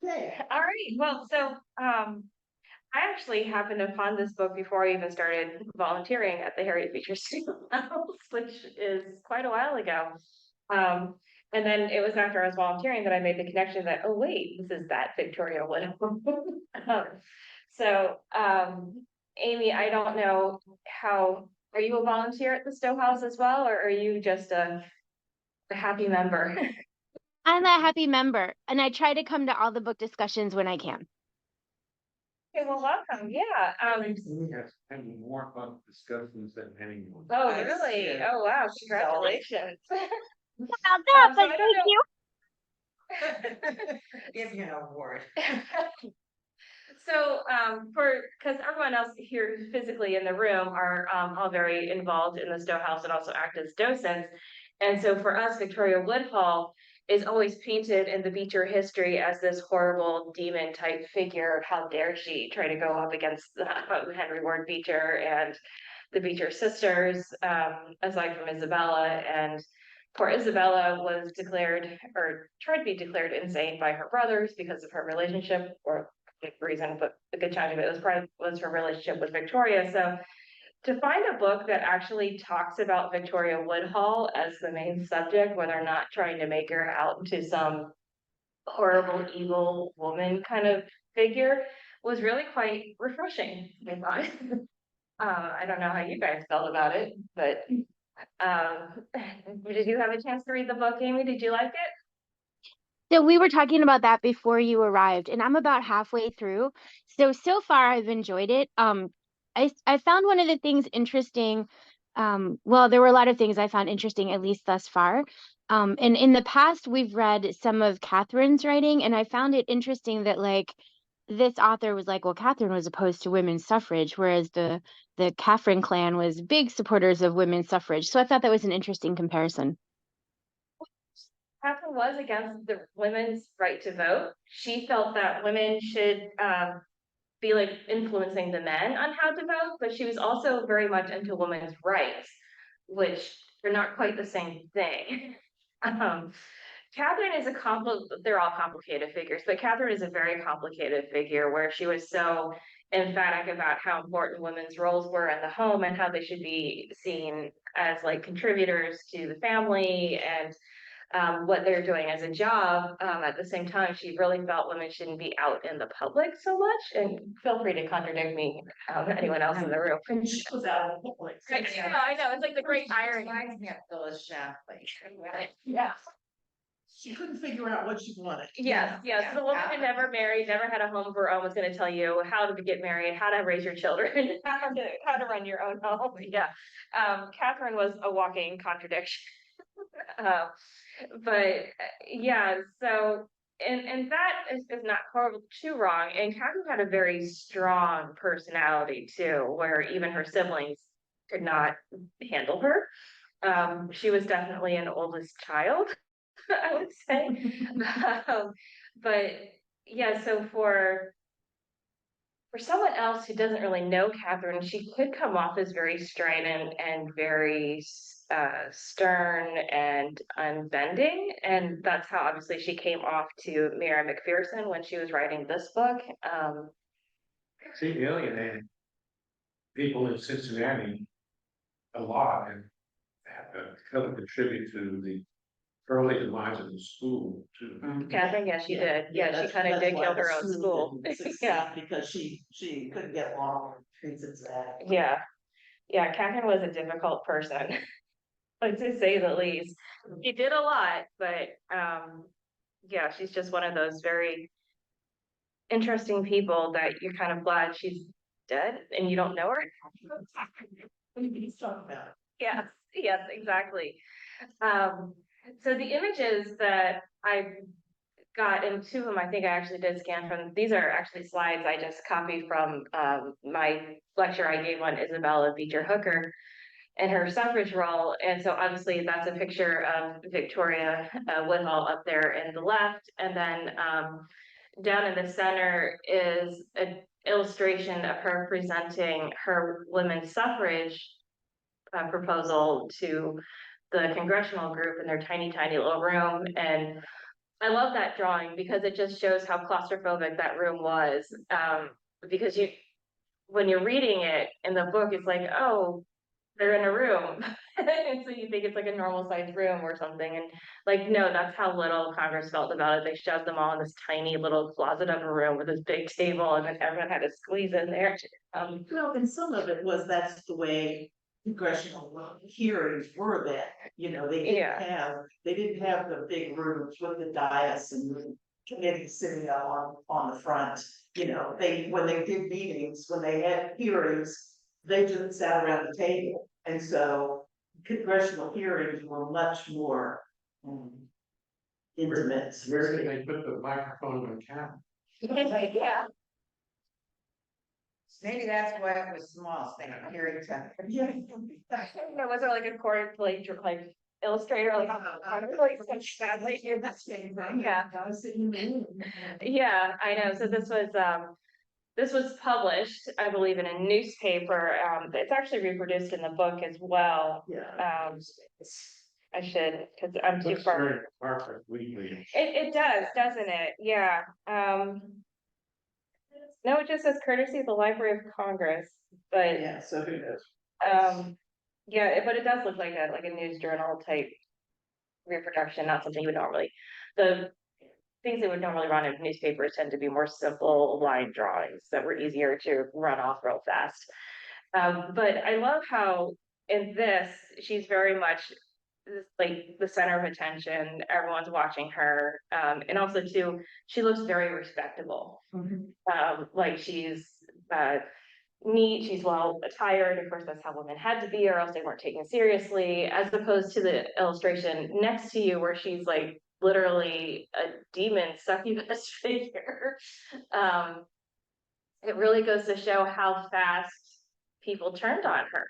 Okay. All right. Well, so I actually happened upon this book before I even started volunteering at the Harriet Beecher House, which is quite a while ago. Um, and then it was after I was volunteering that I made the connection that, oh wait, this is that Victoria Wood. um, so, Amy, I don't know how, are you a volunteer at the Stowe House as well, or are you just a happy member? I'm a happy member, and I try to come to all the book discussions when I can. Okay, well, welcome. Yeah. We have had more fun discussions than anyone. Oh, Nice. really? Yeah. Oh, wow. Congratulations. About that, So but I thank you. don't know. Give you an award. So, because everyone else here physically in the room are all very involved in the Stowe House and also act as docents. And so for us, Victoria Woodhull is always painted in the Beecher history as this horrible demon type figure. How dare she try to go up against Henry Ward Beecher and the Beecher sisters, aside from Isabella. And poor Isabella was declared or tried to be declared insane by her brothers because of her relationship, or reason, but a good chunk of it was her relationship with Victoria. So to find a book that actually talks about Victoria Woodhull as the main subject, when they're not trying to make her out into some horrible, evil woman kind of figure, was really quite refreshing, I thought. I don't know how you guys felt about it, but did you have a chance to read the book, Amy? Did you like it? So we were talking about that before you arrived, and I'm about halfway through. So far I've enjoyed it. I found one of the things interesting. Well, there were a lot of things I found interesting, at least thus far. And in the past, we've read some of Catherine's writing, and I found it interesting that like this author was like, well, Catherine was opposed to women's suffrage, whereas the Catherine clan was big supporters of women's suffrage. So I thought that was an interesting comparison. Catherine was against the women's right to vote. She felt that women should be like influencing the men on how to vote, but she was also very much into women's rights, which are not quite the same thing. um, Catherine is they're all complicated figures, but Catherine is a very complicated figure where she was so emphatic about how important women's roles were in the home and how they should be seen as like contributors to the family and what they're doing as a job. At the same time, she really felt women shouldn't be out in the public so much. And feel free to contradict me, anyone else in the room. And she was out of the place. Yeah, I know. It's like the great irony. Phyllis Shapley. Yeah. She couldn't figure out what she wanted. Yes, yes. So the woman who never married, never had a home of her own was going to tell you how to get married, how to raise your children, how to run your own home. Yeah. Catherine was a walking contradiction. Um, but yeah, so and that is not horrible too wrong. And Catherine had a very strong personality too, where even her siblings could not handle her. She was definitely an oldest child, I would say. But yeah, so for someone else who doesn't really know Catherine, she could come off as very strident and very stern and unbending. And that's how obviously she came off to Mary McPherson when she was writing this book. She alienated people in Cincinnati a lot and helped contribute to the early demise of the school too. Catherine, yes, she did. Yeah, she kind of did kill her own school. Yeah. Because she couldn't get along in Cincinnati. Yeah. Yeah, Catherine was a difficult person, like to say the least. She did a lot, but yeah, she's just one of those very interesting people that you're kind of glad she's dead and you don't know her. What are you talking about? Yes, yes, exactly. So the images that I got, and two of them I think I actually did scan from, these are actually slides I just copied from my lecture I gave on Isabella Beecher Hooker and her suffrage role. And so obviously that's a picture of Victoria Woodhull up there in the left. And then down in the center is an illustration of her presenting her women's suffrage proposal to the congressional group in their tiny, tiny little room. And I love that drawing because it just shows how claustrophobic that room was. Because when you're reading it in the book, it's like, oh, they're in a room. And so you think it's like a normal sized room or something. And like, no, that's how little Congress felt about it. They shoved them all in this tiny little closet of a room with this big table, and then everyone had to squeeze in there. Well, and some of it was that's the way congressional hearings were then, you know, Yeah. they didn't have the big rooms with the dais and the committee sitting up on the front. You know, when they did meetings, when they had hearings, they just sat around the table. And so congressional hearings were much more intimate. Where did they put the microphone on camera? Yeah. Maybe that's why it was small, thing, hearing time. Yeah. Was there like a court like illustrator like sadly here that's yeah. Yeah, I know. So this was published, I believe, in a newspaper. It's actually reproduced in the book as well. Yeah. I should, because I'm too Looks far. very Harper Weekly. It does, doesn't it? Yeah. No, it just says courtesy of the Library of Congress, but Yeah, so who knows? yeah, but it does look like a news journal type reproduction, not something you would normally. The things that would normally run in newspapers tend to be more simple line drawings that were easier to run off real fast. But I love how in this she's very much like the center of attention. Everyone's watching her, and also too, she looks very respectable. Like she's neat, she's well attired. Of course, that's how women had to be, or else they weren't taken seriously. As opposed to the illustration next to you, where she's like literally a demon succubus figure. It really goes to show how fast people turned on her,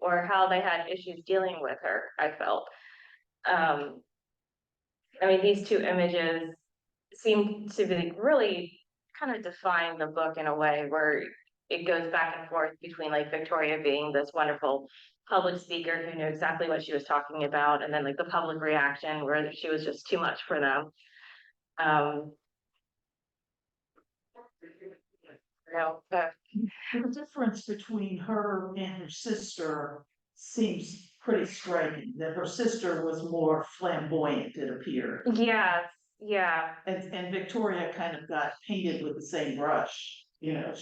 or how they had issues dealing with her. I felt. I mean, these two images seem to be really kind of define the book in a way where it goes back and forth between like Victoria being this wonderful public speaker who knew exactly what she was talking about, and then like the public reaction where she was just too much for them. The difference between her and her sister seems pretty striking, that her sister was more flamboyant, it appeared. Yes, yeah. And Victoria kind of got painted with the same brush. You know,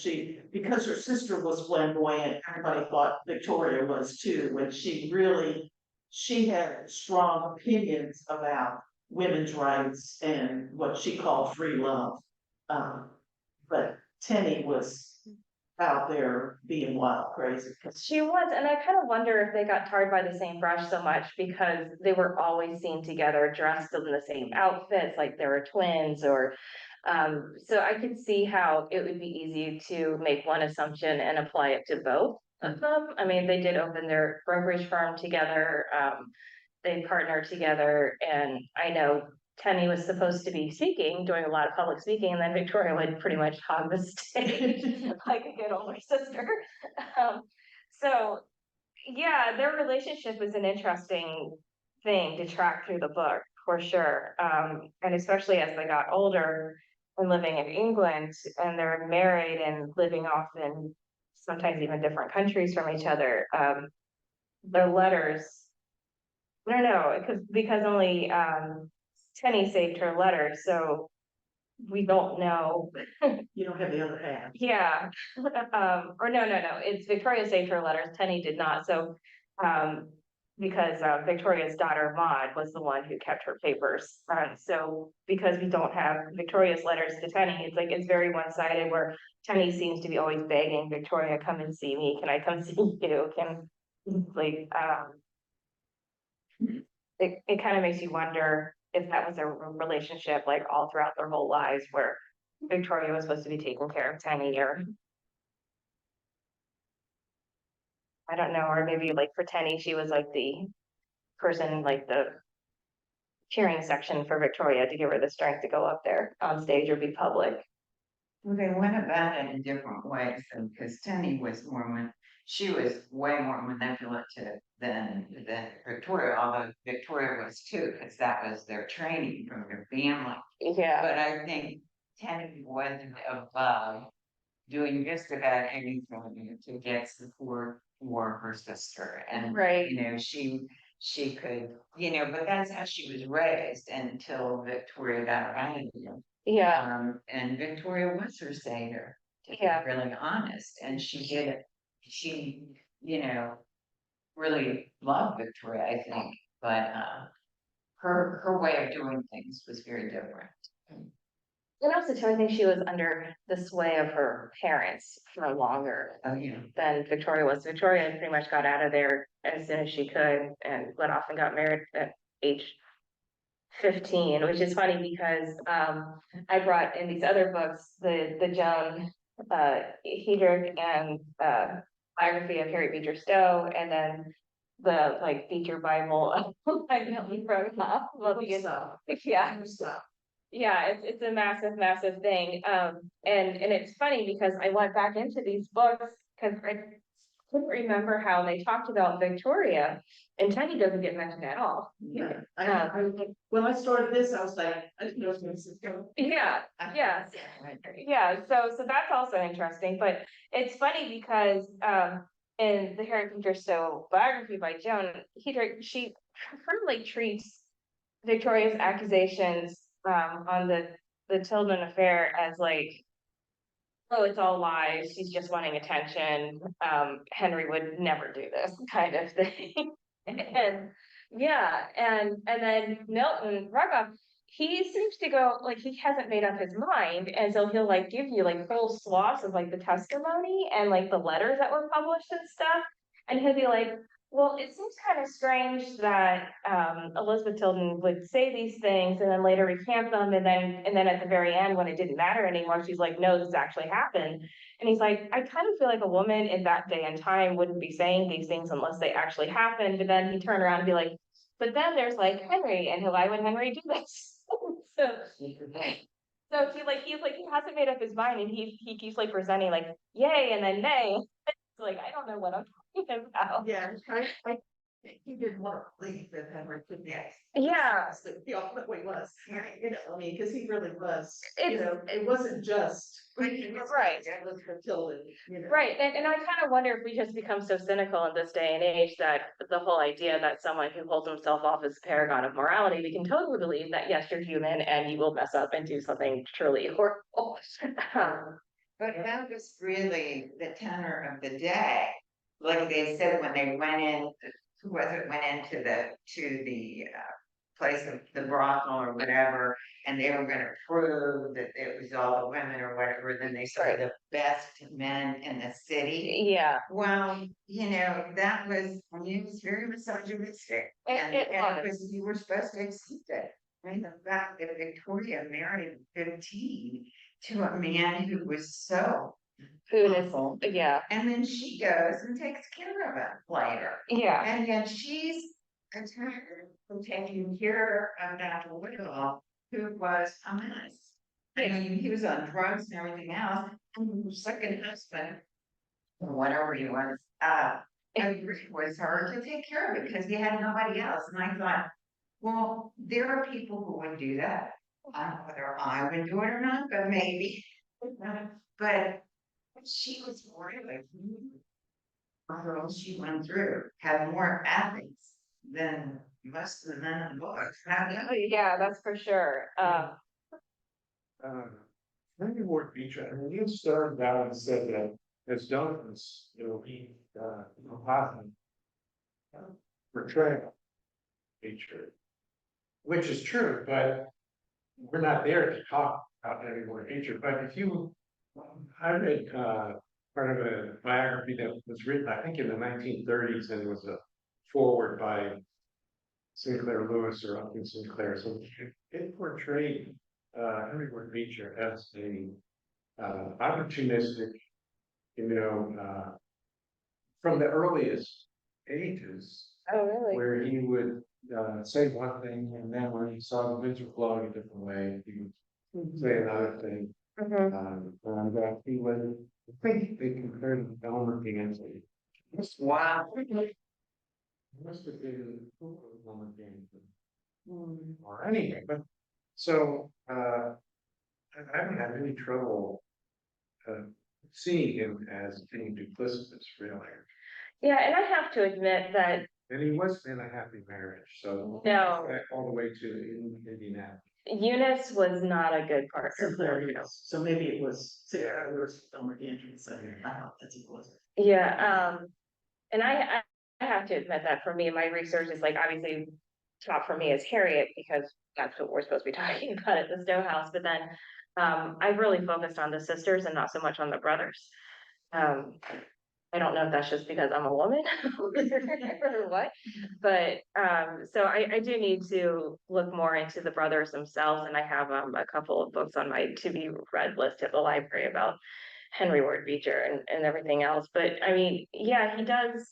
because her sister was flamboyant, everybody thought Victoria was too, when she had strong opinions about women's rights and what she called free love. But Tenny was out there being wild crazy. She was, and I kind of wonder if they got tarred by the same brush so much because they were always seen together, dressed in the same outfits, like they were twins, or so I could see how it would be easy to make one assumption and apply it to both of them. I mean, they did open their brokerage firm together, they partnered together, and I know Tenny was supposed to be speaking, doing a lot of public speaking, and then Victoria would pretty much hog the stage like a good older sister. So yeah, their relationship was an interesting thing to track through the book for sure. And especially as they got older and living in England, and they're married and living off in sometimes even different countries from each other. Their letters, I don't know, because only Tenny saved her letter, so we don't know. You don't have the other half. Yeah, or no, it's Victoria saved her letters, Tenny did not, so, because Victoria's daughter Maud was the one who kept her papers. So because we don't have Victoria's letters to Tenny, it's like, it's very one-sided, where Tenny seems to be always begging Victoria, come and see me, can I come see you, like, it kind of makes you wonder if that was a relationship like all throughout their whole lives, where Victoria was supposed to be taking care of Tenny, or I don't know, or maybe like for Tenny, she was like the person, like the cheering section for Victoria to give her the strength to go up there on stage or be public. Well, they went about it in different ways, because Tenny was more she was way more manipulative than Victoria, although Victoria was too, because that was their training from their family. Yeah, But I think Teddy wasn't above doing just about anything to get support for her sister. And, right. you know, she could, you know, but that's how she was raised until Victoria got her out of here. Yeah, And Victoria was her savior, to be Yeah. really honest, and she did it. She, you know, really loved Victoria, I think, but her way of doing things was very different. and also too, I think she was under the sway of her parents for longer Oh, yeah. than Victoria was. Victoria pretty much got out of there as soon as she could and went off and got married at age 15, which is funny because I brought in these other books, the Joan Hedrick and biography of Harriet Beecher Stowe, and then the like Beecher Bible by Milton Rogoff. Yeah. Yeah, it's a massive, massive thing. And it's funny because I went back into these books because I couldn't remember how they talked about Victoria, and Teddy doesn't get mentioned at all. Yeah, when I started this, I was like, I didn't know it was Mexico. Yeah, yeah, yeah. So that's also interesting, but it's funny because in the Harriet Beecher Stowe biography by Joan, she kind of like treats Victoria's accusations on the Tilden affair as like, oh, it's all lies. She's just wanting attention. Henry would never do this kind of thing. And yeah, and then Milton Rogoff, he seems to go like he hasn't made up his mind, and so he'll like give you like whole swaths of like the testimony and like the letters that were published and stuff, and he'll be like, well, it seems kind of strange that Elizabeth Tilden would say these things and then later recant them, and then at the very end, when it didn't matter anymore, she's like, no, this actually happened. And he's like, I kind of feel like a woman in that day and time wouldn't be saying these things unless they actually happened. But then he'd turn around and be like, but then there's like Henry, and why would Henry do this? So he hasn't made up his mind, and he keeps like presenting like yay and then nay. It's like I don't know what I'm talking about. Yeah, I he didn't want to believe that Henry could be. Yeah. He ultimately was, you know, I mean, because he really was, you It's- know, it wasn't just. Right. Elizabeth Tilden, you know. Right, and I kind of wonder if we just become so cynical in this day and age that the whole idea that someone who holds himself off as a paragon of morality, we can totally believe that yes, you're human and you will mess up and do something truly horrible. But that was really the tenor of the day. Like they said, when they went in, went into the place of the brothel or whatever, and they were gonna prove that it was all the women or whatever, then they saw the best men in the city. Yeah, Well, you know, that was, I mean, it was very misogynistic. And it it was. was, you were supposed to accept it. And the fact that Victoria married at 15 to a man who was so Food awful. is, yeah, And then she goes and takes care of it later. yeah, And yet she's attacked from taking care of Dr. Whittle, who was a mess. I mean, he was on drugs and everything else, and her second husband, or whatever he was, agreed with her to take care of it because he had nobody else. And I thought, well, there are people who would do that. I don't know whether I would do it or not, but maybe. But she was really, the girls she went through had more ethics than most of the men in the books. yeah, that's for sure. Henry Ward Beecher, I mean, he started out and said that as Duncan's, you know, he, positive portrayal Beecher, which is true, but we're not there to talk about Henry Ward Beecher. But if you, I read part of a biography that was written, I think, in the 1930s, and it was a forward by Sinclair Lewis or Upton Sinclair. So it portrayed Henry Ward Beecher as a opportunistic, you know, from the earliest ages, Oh, really? where he would say one thing, and then when he saw the winds were blowing a different way, he would say another thing. Mhm. And he was, I think they compared him to Elmer Gansey. Wow. Must have been woman game Mm. or anyway, but so I haven't had any trouble seeing him as being duplicitous, really. Yeah, and I have to admit that And he was in a happy marriage, so no, back all the way to Indianapolis. Eunice was not a good So partner. there it is. So maybe it was, Sarah, there was Elmer Andrews, so I thought that's what it was. Yeah, and I have to admit that for me, my research is like obviously top for me is Harriet because that's what we're supposed to be talking about at the Stowe house. But then I've really focused on the sisters and not so much on the brothers. I don't know if that's just because I'm a woman or what, but so I do need to look more into the brothers themselves, and I have a couple of books on my to be read list at the library about Henry Ward Beecher and everything else. But I mean, yeah, he does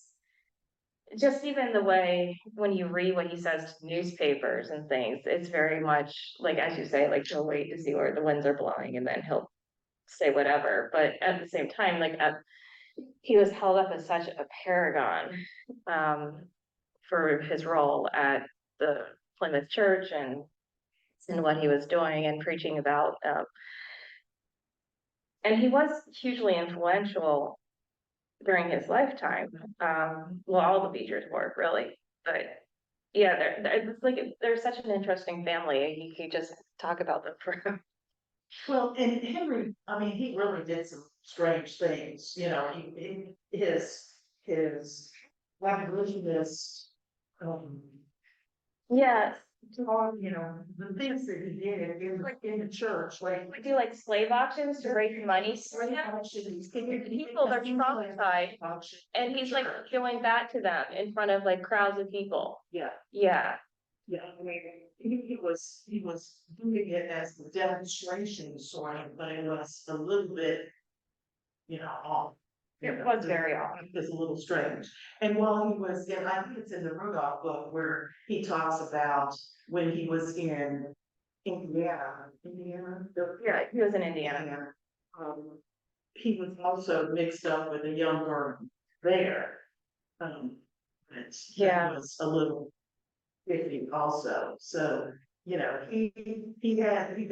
just even the way when you read what he says to newspapers and things, it's very much like, as you say, like he'll wait to see where the winds are blowing and then he'll say whatever. But at the same time, he was held up as such a paragon for his role at the Plymouth Church and what he was doing and preaching about. And he was hugely influential during his lifetime. Well, all the Beechers were really, but yeah, it's like they're such an interesting family. You just talk about them for. Well, and Henry, I mean, he really did some strange things, you know, his abolitionist, Yes, you know, the things that he did in the church, like. we do like slave auctions to raise money for him. People, they're traumatized, and he's like doing that to them in front of like crowds of people. Yeah, Yeah, yeah, I mean, he was doing it as a demonstration sort of, but it was a little bit, you know, off. it was very odd. It was a little strange. And while he was in, I think it's in the Rudolph book where he talks about when he was in Indiana. Yeah, he was in Indiana. Indiana. He was also mixed up with a young girl there. That Yeah. was a little iffy also. So, you know, he definitely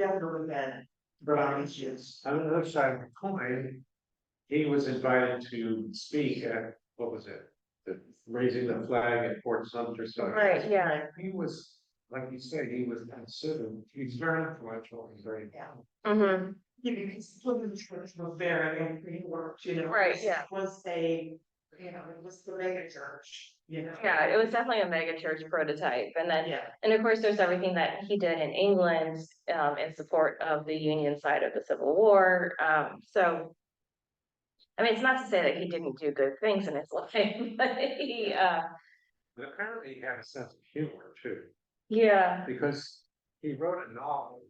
had brown issues. On the other side of the coin, he was invited to speak at, what was it? The raising the flag at Fort Sumter. So Right, yeah. he was, like you said, he was considered, he's very influential, he's very. Yeah. Mm-hmm. You know, his children's church was very, and he worked, you know. Right, yeah. It was it was the mega church, you know. Yeah, it was definitely a mega church prototype. And then, Yeah, and of course, there's everything that he did in England in support of the Union side of the Civil War. So, I mean, it's not to say that he didn't do good things in his life, but he, But apparently he had a sense of humor too, yeah, because he wrote a novel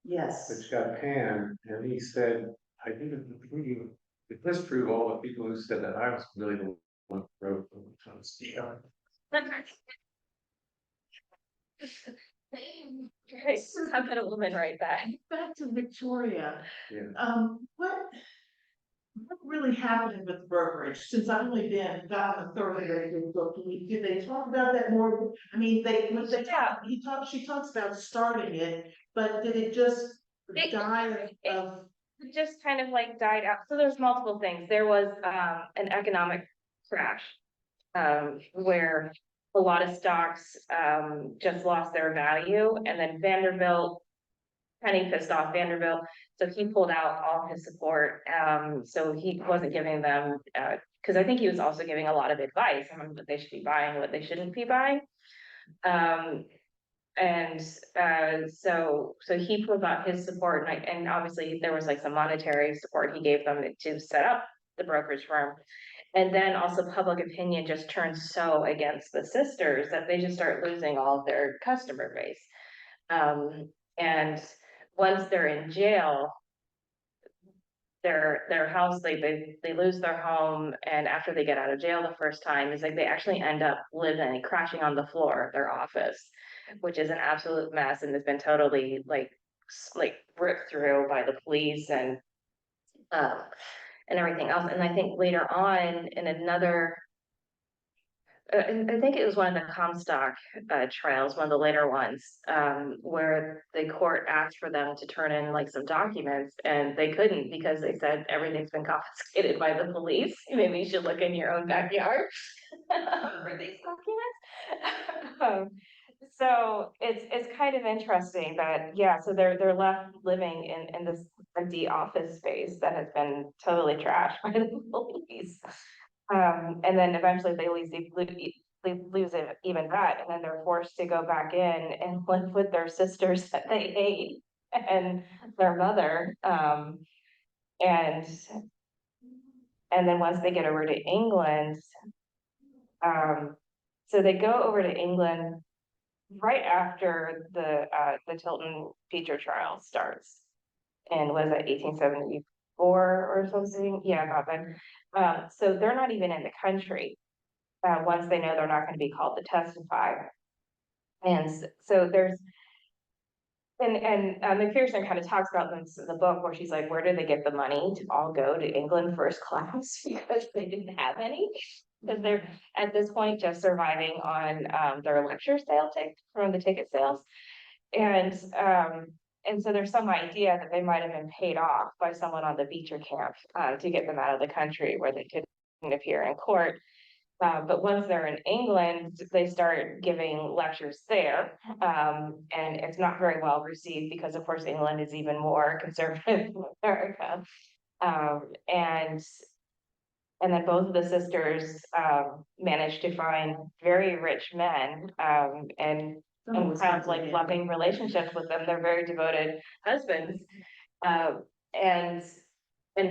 yes. which got panned, and he said, I didn't prove, it disprove all the people who said that I was really the one who wrote the Steele. Right, how could a woman write that? Back to Victoria, Yeah. what really happened with the brokerage, since I've only gotten a third of the book, did they talk about that more? I mean, she talks about starting it, but did it just die of? It just kind of like died out. So there's multiple things. There was an economic crash where a lot of stocks just lost their value, and then Vanderbilt, Penny pissed off Vanderbilt, so he pulled out all his support. So he wasn't giving them because I think he was also giving a lot of advice on what they should be buying, what they shouldn't be buying. And so he pulled out his support, and obviously there was like some monetary support he gave them to set up the brokerage firm. And then also public opinion just turns so against the sisters that they just start losing all of their customer base. And once they're in jail, their house, they lose their home, and after they get out of jail the first time, is like they actually end up living, crashing on the floor of their office, which is an absolute mess and has been totally like ripped through by the police. And and everything else. And I think later on in another, and I think it was one of the Comstock trials, one of the later ones, where the court asked for them to turn in like some documents, and they couldn't because they said everything's been confiscated by the police. Maybe you should look in your own backyard for these documents. So it's kind of interesting that, yeah, so they're left living in this empty office space that has been totally trashed by the police. And then eventually they lose it, even that, and then they're forced to go back in and live with their sisters that they hate and their mother. And then once they get over to England, so they go over to England right after the Tilton Beecher trial starts. And was it 1874 or something? Yeah, about then. So they're not even in the country once they know they're not going to be called to testify. And so there's, and McPherson kind of talks about this in the book where she's like, where did they get the money to all go to England first class? Because they didn't have any. Because they're at this point just surviving on their lecture sale from the ticket sales. And so there's some idea that they might have been paid off by someone on the Beecher camp to get them out of the country where they couldn't appear in court. But once they're in England, they start giving lectures there. And it's not very well received because, of course, England is even more conservative than America. And then both of the sisters managed to find very rich men and have like loving relationships with them. They're very devoted husbands. And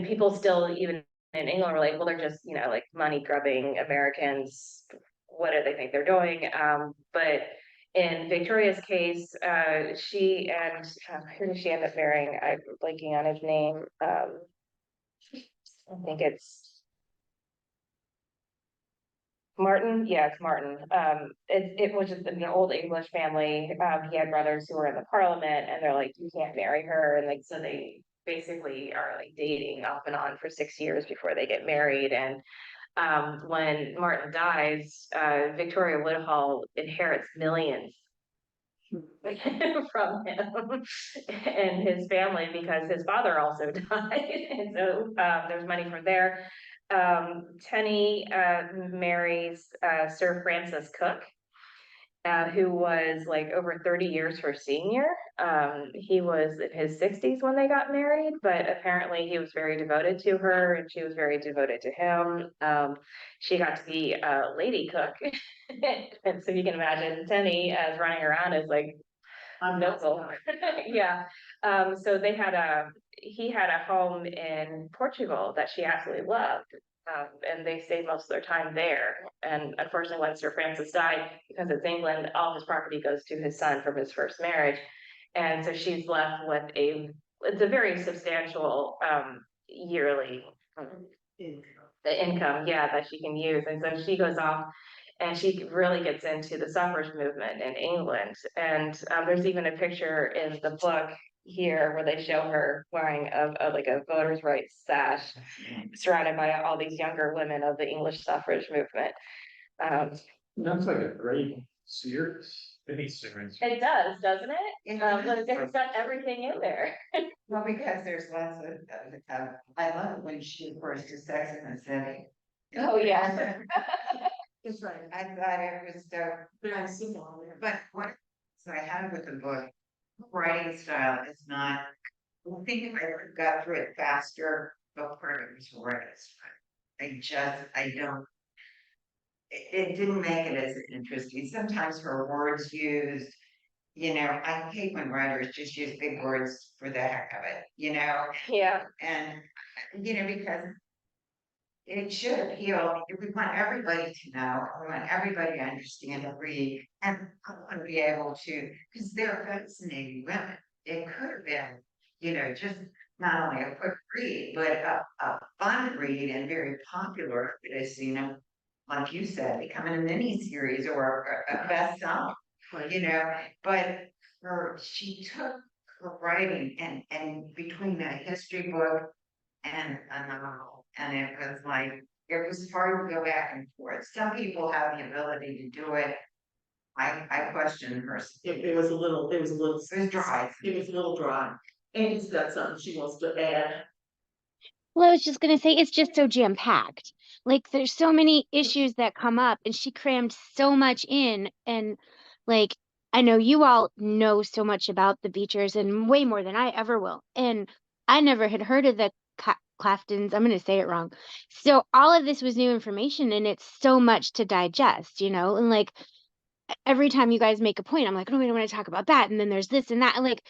people still, even in England, were like, well, they're just, like money grubbing Americans. What do they think they're doing? But in Victoria's case, she and who did she end up marrying? I'm blanking on his name. I think it's Martin. Yeah, it's Martin. It was just an old English family. He had brothers who were in the parliament, and they're like, you can't marry her, and like, so they basically are like dating off and on for 6 years before they get married. And when Martin dies, Victoria Woodhull inherits millions from him and his family because his father also died, and so there's money from there. Tenny marries Sir Francis Cook, who was like over 30 years her senior. He was in his 60s when they got married, but apparently he was very devoted to her and she was very devoted to him. She got to be a lady cook. And so you can imagine Tenny as running around as like, I'm not. yeah. So he had a home in Portugal that she absolutely loved. And they stayed most of their time there. And unfortunately, when Sir Francis died, because it's England, all his property goes to his son from his first marriage. And so she's left with it's a very substantial yearly income, yeah, that she can use. And so she goes off and she really gets into the suffrage movement in England. And there's even a picture in the book here where they show her wearing like a voter's rights sash, surrounded by all these younger women of the English suffrage movement. That's like a great miniseries. It does, doesn't it? It It's got everything in there. Well, because there's lots of, I love it when she refers to Sex and the City. Oh, yeah. That's right. I thought it was so, Very similar. but what, so I have with the book, writing style is not, I think if I ever got through it faster, but part of it was writing style. I don't, it didn't make it as interesting. Sometimes her words used, I hate when writers just use big words for the heck of it, Yeah. and, because it should appeal. We want everybody to know. We want everybody to understand and read, and I want to be able to, because they're fascinating women. It could have been, just not only a quick read, but a fun read and very popular. It is, like you said, becoming a mini series or a bestseller. But she took her writing and between a history book and a novel and it was like, it was hard to go back and forth. Some people have the ability to do it. I question her. It was a little, It was dry. it was a little dry. Amy's got something she wants to add. Well, I was just gonna say it's just so jam-packed. Like there's so many issues that come up and she crammed so much in and like I know you all know so much about the Beechers and way more than I ever will. And I never had heard of the Claftons. I'm gonna say it wrong. So all of this was new information and it's so much to digest, you know? And like every time you guys make a point, I'm like, oh, we don't want to talk about that. And then there's this and that. And like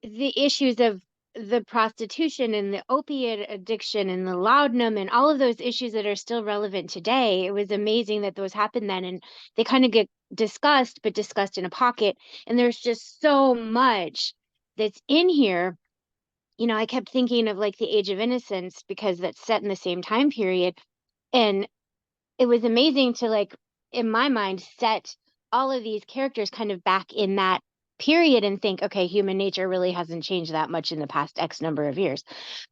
the issues of the prostitution and the opiate addiction and the laudanum and all of those issues that are still relevant today. It was amazing that those happened then and they kind of get discussed, but discussed in a pocket. And there's just so much that's in here. You know, I kept thinking of like the Age of Innocence because that's set in the same time period. And it was amazing to like, in my mind, set all of these characters kind of back in that period and think, okay, human nature really hasn't changed that much in the past X number of years.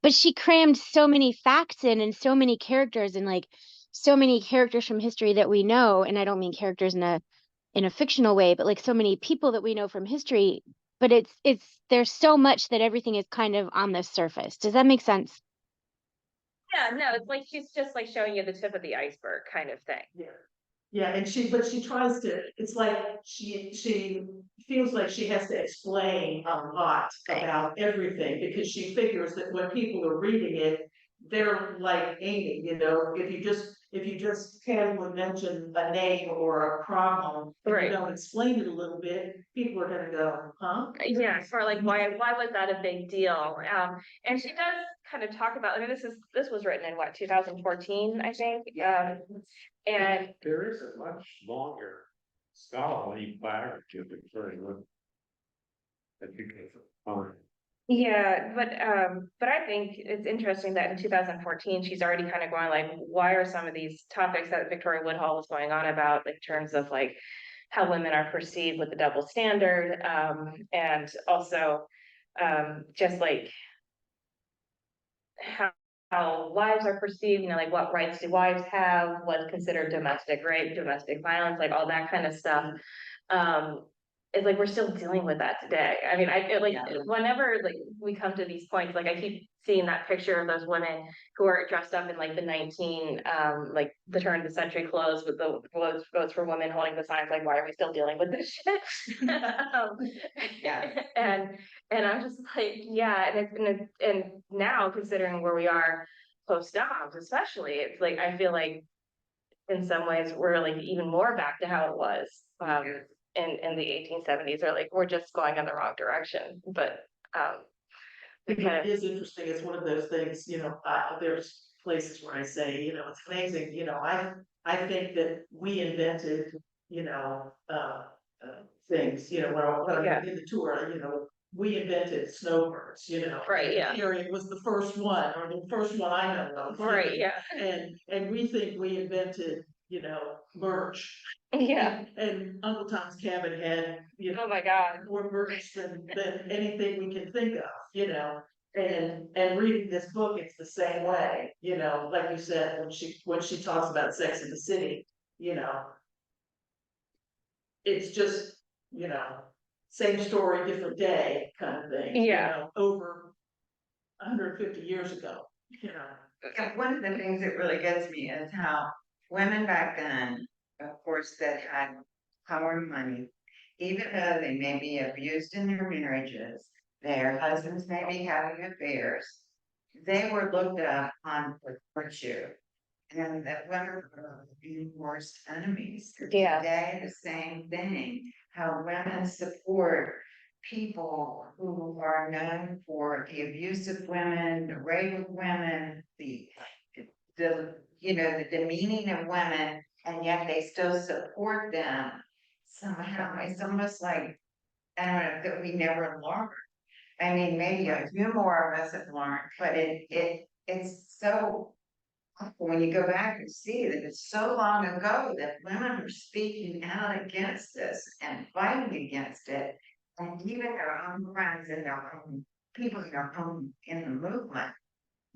But she crammed so many facts in and so many characters and like so many characters from history that we know. And I don't mean characters in a fictional way, but like so many people that we know from history. But it's there's so much that everything is kind of on the surface. Does that make sense? Yeah, no, it's like she's just like showing you the tip of the iceberg kind of thing. Yeah. Yeah, and but she tries to, it's like she feels like she has to explain a lot about everything because she figures that when people are reading it, they're like Amy, you know, if you just casually mention a name or a problem, and Right. you don't explain it a little bit, people are gonna go, huh? Yeah, or like why was that a big deal? And she does kind of talk about, I mean, this was written in what, 2014, I think. And There is a much longer scholarly biography of Victoria Wood that you can find. yeah, but I think it's interesting that in 2014, she's already kind of going like, why are some of these topics that Victoria Woodhull was going on about, like, in terms of like how women are perceived with the double standard, and also just like how wives are perceived, you know, like what rights do wives have, what's considered domestic rape, domestic violence, like all that kind of stuff. It's like we're still dealing with that today. I mean, whenever like we come to these points, like I keep seeing that picture of those women who are dressed up in like the like the turn of the century clothes with the votes for women holding the signs like, why are we still dealing with this shit? Yeah. And I'm just like, yeah, and now considering where we are post-Dobbs, especially, it's like I feel like in some ways we're like even more back to how it was in the 1870s, or like we're just going in the wrong direction. But It is interesting. It's one of those things, you know, there's places where I say, you know, it's amazing, you know, I think that we invented, you know, things, you know, when I did the tour, you know, we invented snowbirds, you know. Right, yeah. Harriet was the first one, or the first one I know of. Right, yeah. And we think we invented, you know, merch. Yeah. And Uncle Tom's Cabin had, you know, Oh my God. more merch than anything we can think of, you know. And reading this book, it's the same way, you know, like you said, when she talks about Sex in the City, you know. It's just, you know, same story, different day kind of thing, you Yeah. know, over 150 years ago, you know. And one of the things that really gets me is how women back then, of course, that had power and money, even though they may be abused in their marriages, their husbands may be having affairs, they were looked up on for virtue. And that women were the worst enemies. Yeah. Today, the same thing, how women support people who are known for the abuse of women, the rape of women, the you know, the demeaning of women, and yet they still support them. Somehow, it's almost like, I don't know, that we never learned. I mean, maybe a few more of us have learned, but it's so, when you go back and see that it's so long ago that women were speaking out against this and fighting against it, and even their own friends and their own people in their own in the movement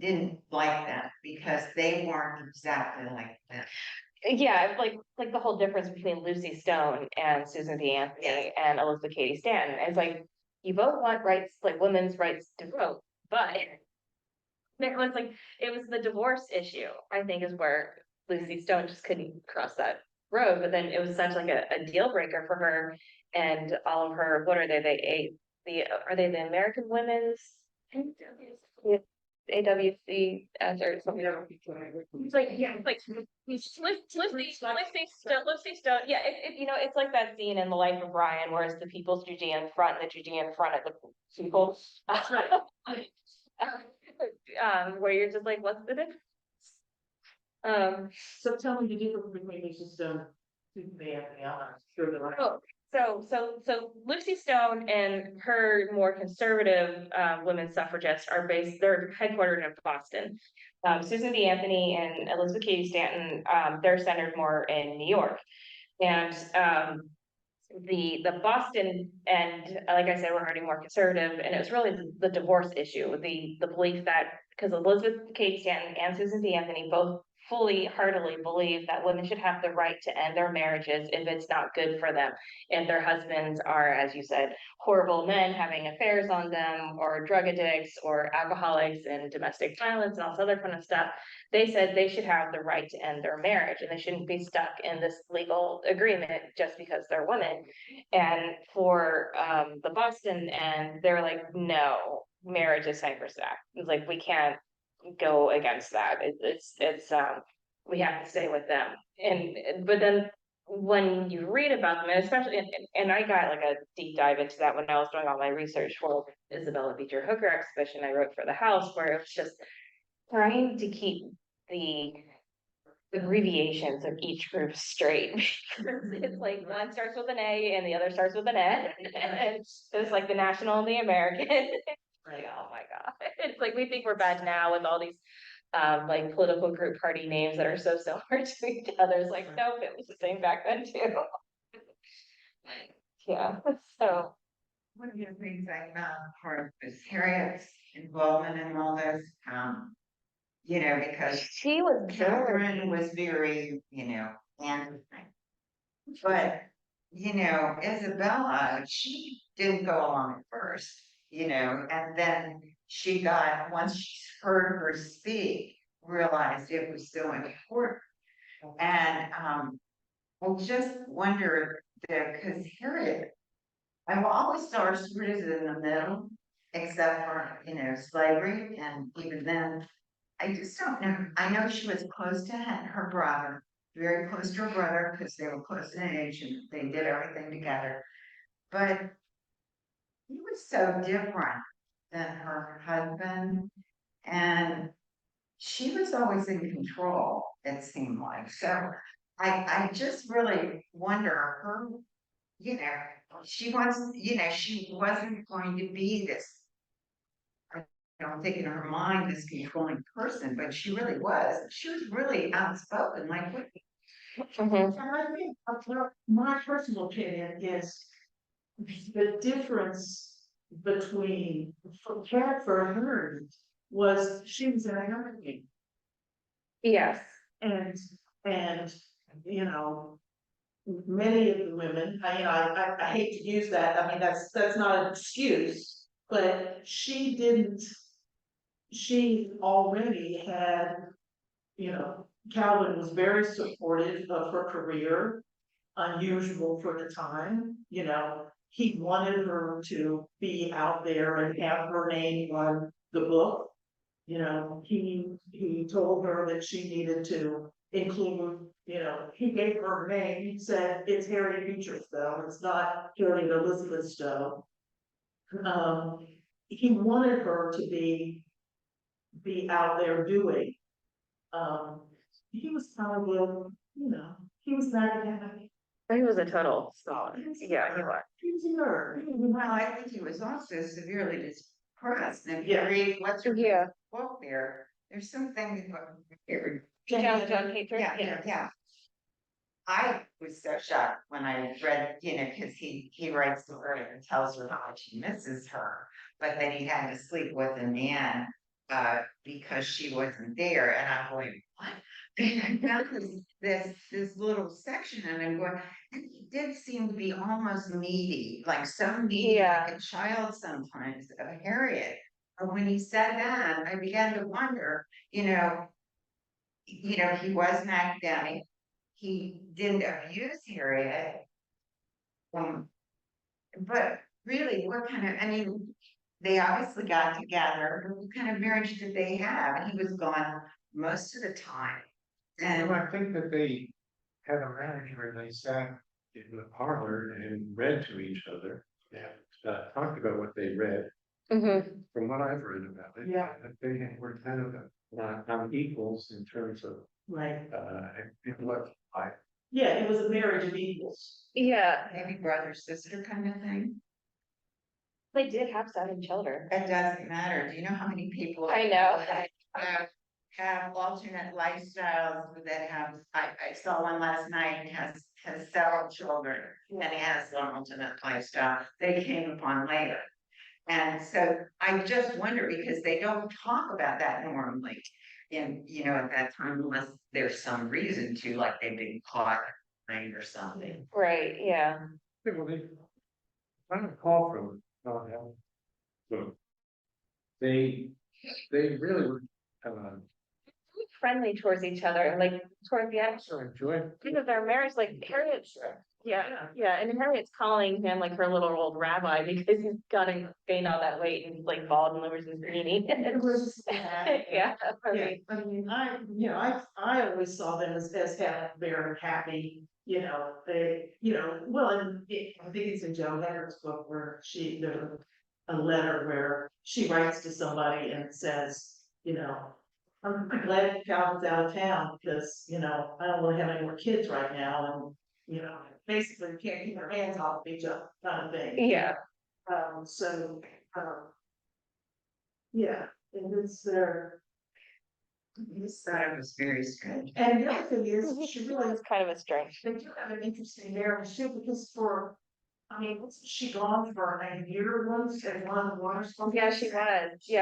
didn't like that because they weren't exactly like that. Yeah, like the whole difference between Lucy Stone and Susan B. Anthony and Elizabeth Cady Stanton. It's like, you both want rights, like women's rights to vote, but it was like, it was the divorce issue, I think, is where Lucy Stone just couldn't cross that road. But then it was such like a deal breaker for her and all of her, what are are they the American Women's? AWC or something. It's like, yeah, it's like Lucy Stone. Yeah, it's like that scene in The Life of Brian, where it's the People's Judean front and the Judean front of the people. That's right. Where you're just like, what's the difference? So tell me the difference between these systems. Sure, they're right. Oh, so Lucy Stone and her more conservative women suffragists they're headquartered in Boston. Susan B. Anthony and Elizabeth Cady Stanton, they're centered more in New York. And the Boston end, like I said, we're already more conservative, and it was really the divorce issue, the belief that, because Elizabeth Cady Stanton and Susan B. Anthony both fully, heartily believe that women should have the right to end their marriages if it's not good for them. If their husbands are, as you said, horrible men having affairs on them, or drug addicts, or alcoholics, and domestic violence, and all this other kind of stuff, they said they should have the right to end their marriage, and they shouldn't be stuck in this legal agreement just because they're women. And for the Boston end, they're like, no, marriage is sacrosanct. It's like, we can't go against that. We have to stay with them. But then when you read about them, and especially, and I got like a deep dive into that when I was doing all my research for Isabella Beecher Hooker exhibition I wrote for the House, where it was just trying to keep the abbreviations of each group straight. It's like one starts with an A and the other starts with an N, and it's like the National and the American. Like, oh my God. It's like, we think we're bad now with all these like political group party names that are so similar to each other. It's like, nope, it was the same back then too. Yeah, so. One of the things I found part of is Harriet's involvement in all this, because She was Catherine was very, and but Isabella, she didn't go along at first, and then once she heard her speak, realized it was so important. And I just wonder that, because Harriet, I've always saw her sort of in the middle, except for, slavery, and even then, I just don't know. I know she was close to her brother, very close to her brother, because they were close in age and they did everything together. But he was so different than her husband, and she was always in control, it seemed like. So I just really wonder her, she wasn't going to be this, I don't think in her mind, this controlling person, but she really was. She was really outspoken, like what. Mhm. And I think, my personal opinion is the difference between, for her, was she was in a hurricane. Yes. And, many of the women, I hate to use that, I mean, that's not an excuse, but she already had, Calvin was very supportive of her career, unusual for the time, he wanted her to be out there and have her name on the book. He told her that she needed to include, he gave her her name, he said, it's Harriet Beecher Stowe, it's not Harriet Elizabeth Stowe. He wanted her to be out there doing. He was kind of he was not happy. He was a total scholar. Yeah, he was. He was a nerd. Well, I think he was also severely depressed. And if you Yeah. read what's her Yeah. book there's something here. John Pater. Yeah. I was so shocked when I read, because he writes to her and tells her how much he misses her, but that he had to sleep with in the end. because she wasn't there, and I'm going, what? And I found this little section, and I'm going, and he did seem to be almost needy, like so needy, Yeah. like a child sometimes, of Harriet. But when he said that, I began to wonder, he was an academic. He didn't abuse Harriet. But really, what kind of, I mean, they obviously got together, but what kind of marriage did they have? And he was gone most of the time. And Well, I think that they had a marriage where they sat in the parlor and read to each other. Yeah. Talked about what they read, Mhm. from what I've read about it. Yeah. that They were kind of on equals in terms of, Right. intellect. Yeah, it was a marriage of equals. Yeah, maybe brother, sister kind of thing. they did have 7 children. It doesn't matter. Do you know how many people? I know. Have alternate lifestyles that have, I saw one last night, has several children, and he has an alternate lifestyle they came upon later. And so I just wonder, because they don't talk about that normally at that time, unless there's some reason to, like they've been caught or something. Right, yeah. Well, they kind of call from, so they really were, Friendly towards each other, like towards the end so enjoy. of their marriage, like Harriet's, yeah, and Harriet's calling him like her little old rabbi because he's gotten gained all that weight and he's like bald and lives in greeny. It was sad. Yeah, I Yeah, mean, I mean, I always saw them as very happy, they, I think it's in Joe Letter's book where there's a letter where she writes to somebody and says, I'm glad Calvin's out of town because, I don't want to have any more kids right now, and, basically we can't keep our hands off of each other kind of thing. yeah, So, yeah, and it's their. I just thought it was very strange. And the other thing is, she really, it's kind of a strange. they do have an interesting marriage too, because wasn't she gone for a year once at one of the water sports? Yeah, she was, she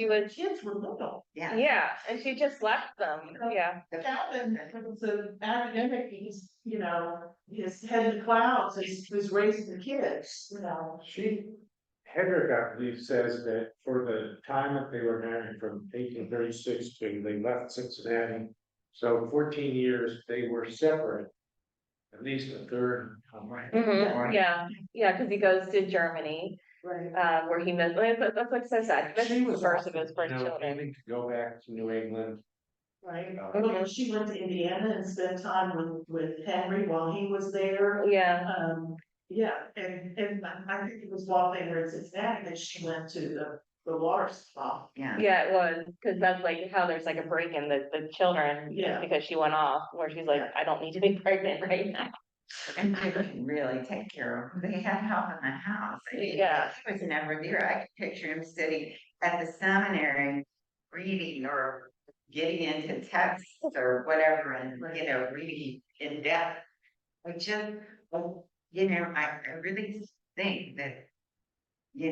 The was, kids were little. yeah, and she just left them, yeah. Calvin was an academic, he's head in the clouds, was raising the kids, Hedrick, I believe, says that for the time that they were married, from 1836 to they left Cincinnati, so 14 years, they were separate. At least a third. Right. Mhm, yeah, because he goes to Germany, Right. where he missed, that's like so sad, he She missed the was birth of his first also, children. aiming to go back to New England. Right, Mhm. well, she went to Indiana and spent time with Henry while he was there. Yeah, Yeah, and I think it was while they were in Cincinnati that she went to the water spa. Yeah. yeah, it was, because that's like how there's like a break in the children, Yeah. because she went off, where she's like, Yeah. I don't need to be pregnant right now. And they can really take care of, they had help in the house. I mean, Yeah. He was never there. I could picture him sitting at the seminary reading or getting into texts or whatever and, reading in depth. I just, I really think that, you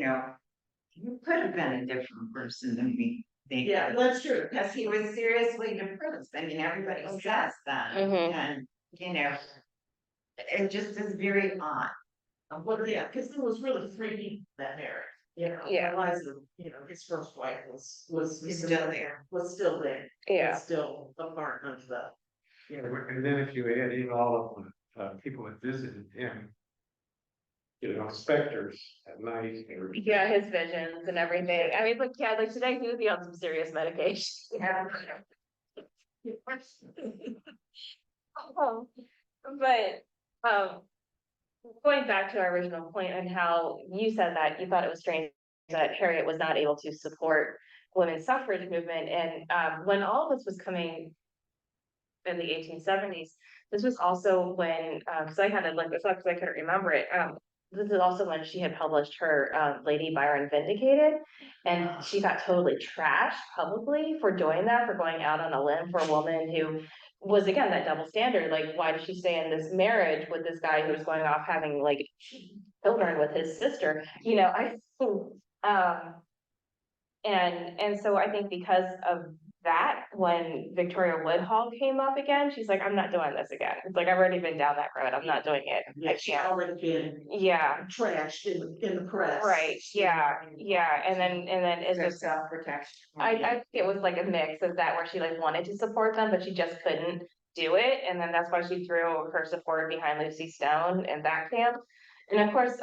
could have been a different person than we think. Yeah, that's true. Because he was seriously depressed. I mean, everybody says that. Mhm. And, it just is very odd. Well, yeah, because there was really 3 people in that marriage, Yeah. Eliza, his first wife was He's still there. Was still there. Yeah. Was still a part of the. And then if you add in all of the people that visited him, specters at night. Yeah, his visions and everything, I mean, like today he would be on some serious medication. Oh, but, going back to our original point and how you said that you thought it was strange that Harriet was not able to support women's suffrage movement, and, when all of this was coming in the 1870s, this was also when, so I kind of looked this up because I couldn't remember it, this is also when she had published her, Lady Byron Vindicated, and she got totally trashed publicly for doing that, for going out on a limb for a woman who was, again, that double standard, like, why did she stay in this marriage with this guy who was going off having like children with his sister, I think, And so I think because of that, when Victoria Woodhull came up again, she's like, I'm not doing this again. It's like, I've already been down that road. I'm not doing it. Yeah, I she can't. already been Yeah, trashed in the press. right, yeah, yeah, and then it's just, Self-protection. I think it was like a mix of that where she like wanted to support them, but she just couldn't do it, and then that's why she threw her support behind Lucy Stone in that camp. And of course,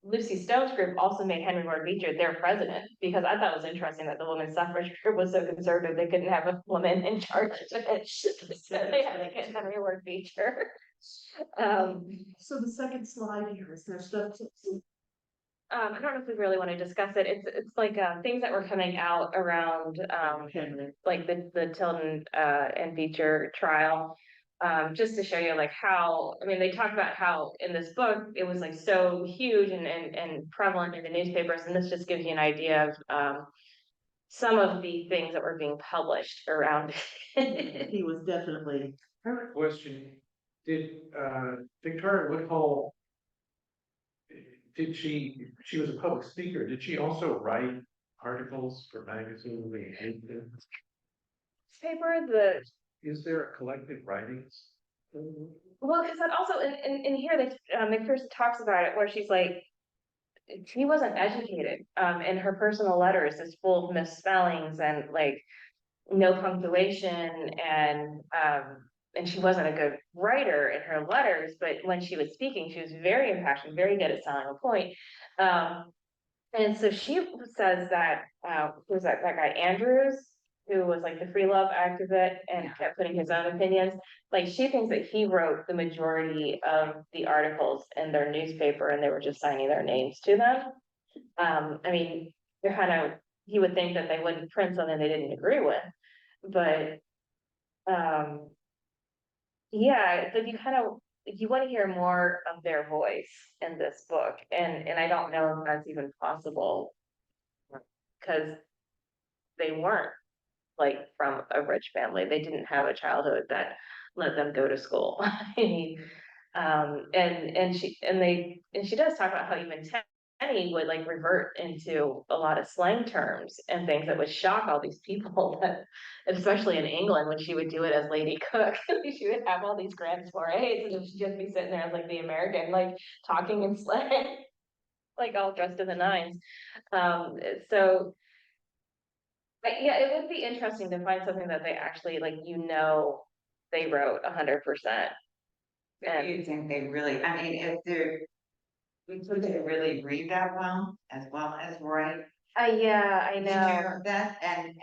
Lucy Stone's group also made Henry Ward Beecher their president, because I thought it was interesting that the women's suffrage group was so conservative, they couldn't have a woman in charge of it. So they had to get Henry Ward Beecher. So the second slide here, is there stuff to? I don't know if we really want to discuss it. It's like, things that were coming out around, Henry. like the Tilden, and Beecher trial. Just to show you like how, I mean, they talk about how in this book, it was like so huge and prevalent in the newspapers, and this just gives you an idea of, some of the things that were being published around. He was definitely, I have a question. Did Victoria Woodhull, did she was a public speaker, did she also write articles for magazines? Paper, Is there a collective writings? well, because that also in here that, McPherson talks about it, where she's like, she wasn't educated, and her personal letters is full of misspellings and like no punctuation, and she wasn't a good writer in her letters, but when she was speaking, she was very impassioned, very good at selling a point. And so she says that, who was that guy Andrews, who was like the free love activist and kept putting his own opinions. Like, she thinks that he wrote the majority of the articles in their newspaper, and they were just signing their names to them. I mean, they're kind of, you would think that they wouldn't print something they didn't agree with, but, yeah, it's like you want to hear more of their voice in this book, and I don't know if that's even possible. Cause they weren't like from a rich family, they didn't have a childhood that let them go to school. I mean, and she does talk about how even Tenny would like revert into a lot of slang terms and things that would shock all these people, that especially in England, when she would do it as lady cook, she would have all these grand soirees and she'd just be sitting there as like the American, like talking in slang, like all dressed to the nines. So but yeah, it would be interesting to find something that they actually like, they wrote 100%. Do you think they really, I mean, if they're, could they really read that well as write? Yeah, I You know. that, and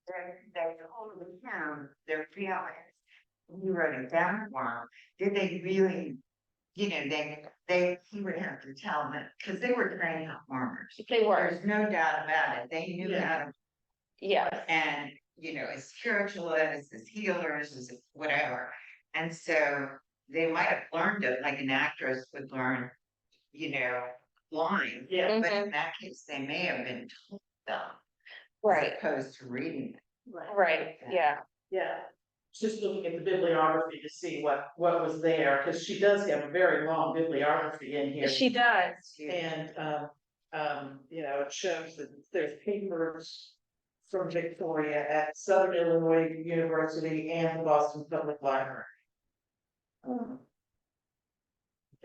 their whole town, their feelings. You wrote it down for them. Did they really, he would have to tell them, because they were trained farmers. They were, There's no doubt about it. They knew Yeah. how to, yes. and, as spiritualists, as healers, as whatever. And so they might have learned it like an actress would learn, lines. yeah, But in that case, they may have been told them. Right, As opposed to reading it. right, yeah. yeah. Just looking at the bibliography to see what was there, because she does have a very long bibliography in here. She does. And, it shows that there's papers from Victoria at Southern Illinois University and the Boston Public Library.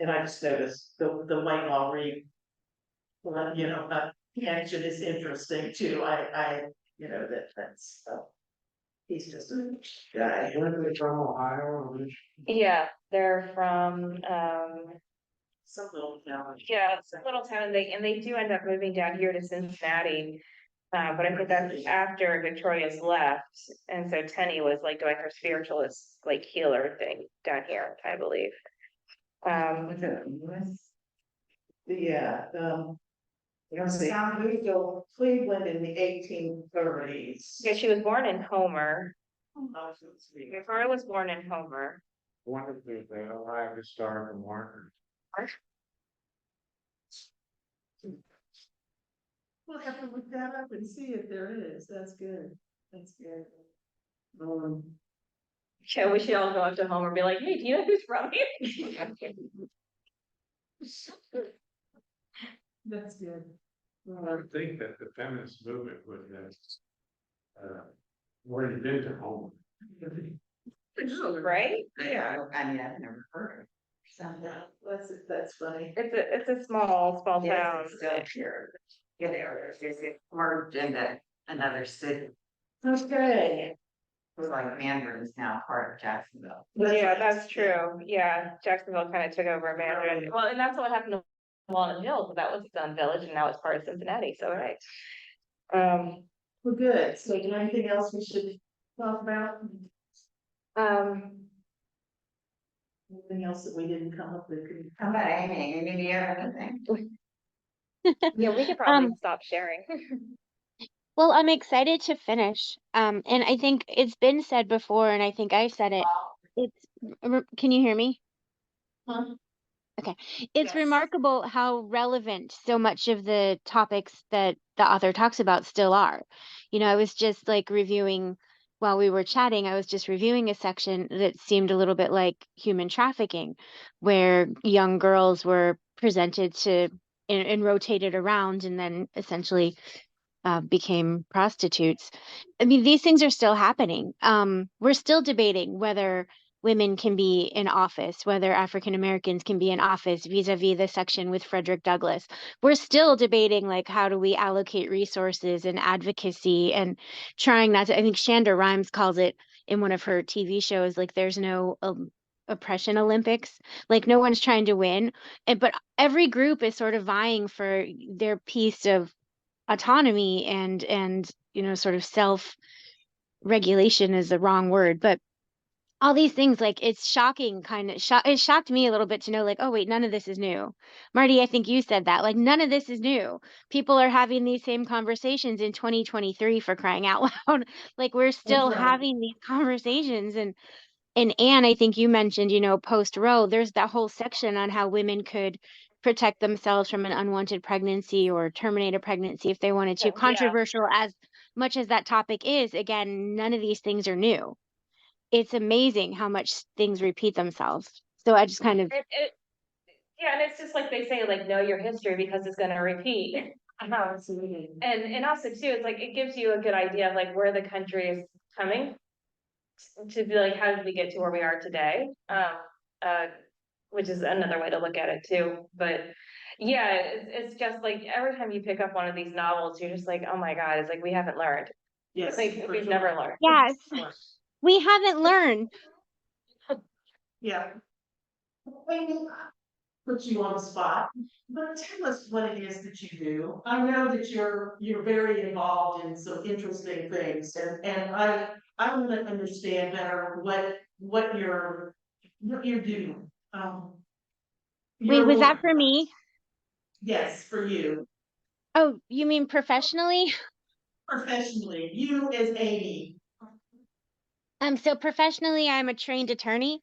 And I just noticed the Whitelaw Reed, connection is interesting too. That's, he's just a guy. Weren't they from Ohio or which? Yeah, they're from, Some little town. yeah, it's a little town, and they do end up moving down here to Cincinnati. But I think that's after Victoria's left, and so Tenny was like doing her spiritualist, like healer thing down here, I believe. Was it US? Yeah, let's see, Louisville, Cleveland in the 1830s. Yeah, she was born in Homer. Victoria was born in Homer. One of the Ohio historical markers. We'll have to look that up and see if there is. That's good. That's good. Yeah, we should all go up to Homer and be like, hey, do you know who's from here? That's good. I would think that the feminist movement would have already been to home. Right? Yeah, I mean, I've never heard of something. Yeah, that's funny. It's a small town. Yes, it's still here. You know, there's it merged into another city. Okay. It's like Mandarin is now part of Jacksonville. Yeah, that's true. Yeah, Jacksonville kind of took over Mandarin. Well, and that's what happened to Walnut Hills. So that was its own village, and now it's part of Cincinnati. So right. Well, good. So is there anything else we should talk about? Um, Anything else that we didn't come up with? How about Amy? Amy, do you have anything? yeah, we could probably Um, stop sharing. Well, I'm excited to finish. And I think it's been said before, and I think I said it. Can you hear me? Huh? Okay. It's Yes. remarkable how relevant so much of the topics that the author talks about still are. You know, I was just like reviewing while we were chatting, I was just reviewing a section that seemed a little bit like human trafficking, where young girls were presented to and rotated around and then essentially became prostitutes. I mean, these things are still happening. We're still debating whether women can be in office, whether African Americans can be in office vis-a-vis the section with Frederick Douglass. We're still debating, like, how do we allocate resources and advocacy and trying not to, I think Shonda Rhimes calls it in one of her TV shows, like, there's no oppression Olympics. Like, no one's trying to win. But every group is sort of vying for their piece of autonomy and you know, sort of self regulation is the wrong word, but all these things, like, it's shocking, it shocked me a little bit to know, like, oh wait, none of this is new. Marty, I think you said that, like, none of this is new. People are having these same conversations in 2023, for crying out loud. Like, we're still right. having these conversations. And Anne, I think you mentioned, you know, post Roe, there's that whole section on how women could protect themselves from an unwanted pregnancy or terminate a pregnancy if they wanted to. Yeah. Controversial as much as that topic is, again, none of these things are new. It's amazing how much things repeat themselves. So I just kind of, Yeah, and it's just like they say, like, know your history because it's gonna repeat. Absolutely. And also too, it's like it gives you a good idea of like where the country is coming to be like, how did we get to where we are today? Uh, which is another way to look at it too. But yeah, it's just like every time you pick up one of these novels, you're just like, oh my God, it's like we haven't learned. Yes. Like for we've sure. never learned. yes, we haven't learned. Yeah. Amy, put you on the spot, but tell us what it is that you do. I know that you're very involved in some interesting things, and I want to understand better what you're doing. Wait, Your was that work. for me? Yes, for you Oh, you mean professionally? professionally, you as Amy. So professionally, I'm a trained attorney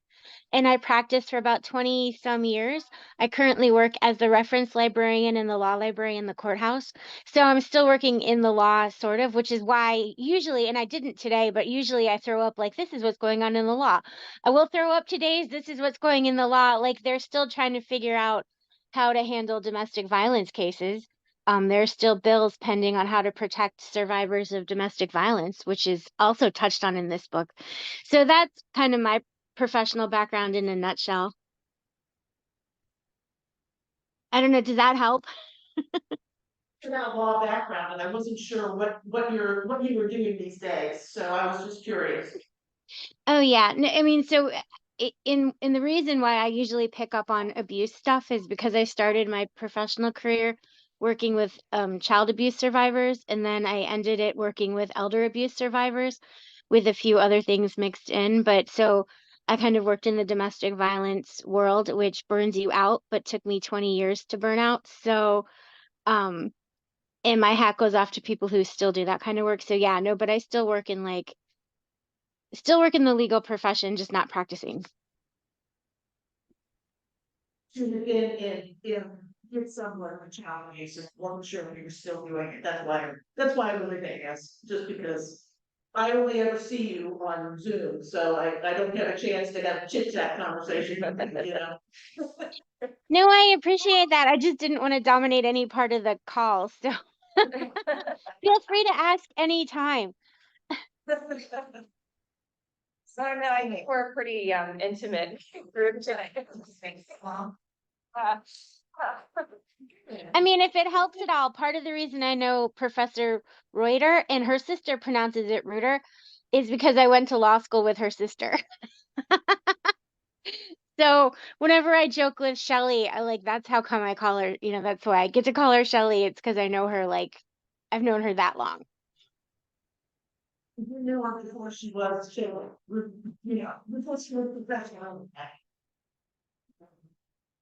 and I practiced for about 20 some years. I currently work as the reference librarian in the law library in the courthouse. So I'm still working in the law, sort of, which is why usually, and I didn't today, but usually I throw up like, this is what's going on in the law. I will throw up today's, this is what's going in the law. Like, they're still trying to figure out how to handle domestic violence cases. There's still bills pending on how to protect survivors of domestic violence, which is also touched on in this book. So that's kind of my professional background in a nutshell. I don't know, does that help? That law background, and I wasn't sure what you were doing these days, so I was just curious. Oh yeah, I mean, so in the reason why I usually pick up on abuse stuff is because I started my professional career working with child abuse survivors, and then I ended it working with elder abuse survivors with a few other things mixed in. But so I kind of worked in the domestic violence world, which burns you out, but took me 20 years to burn out. So um and my hat goes off to people who still do that kind of work. So yeah, no, but I still work in the legal profession, just not practicing. Should have been in did somewhere in child abuse, and wasn't sure if you were still doing it. That's why I really think yes, just because I only ever see you on Zoom, so I don't get a chance to have chit chat conversation with you, you know. No, I appreciate that. I just didn't want to dominate any part of the call. So Feel free to ask anytime. So no, I think we're a pretty intimate group today. Uh, I mean, if it helps at all, part of the reason I know Professor Reuter and her sister pronounces it Reuter is because I went to law school with her sister. So whenever I joke with Shelly, I like that's how come I call her, that's why I get to call her Shelly. It's because I know her I've known her that long. You knew her before she was, before she was professional.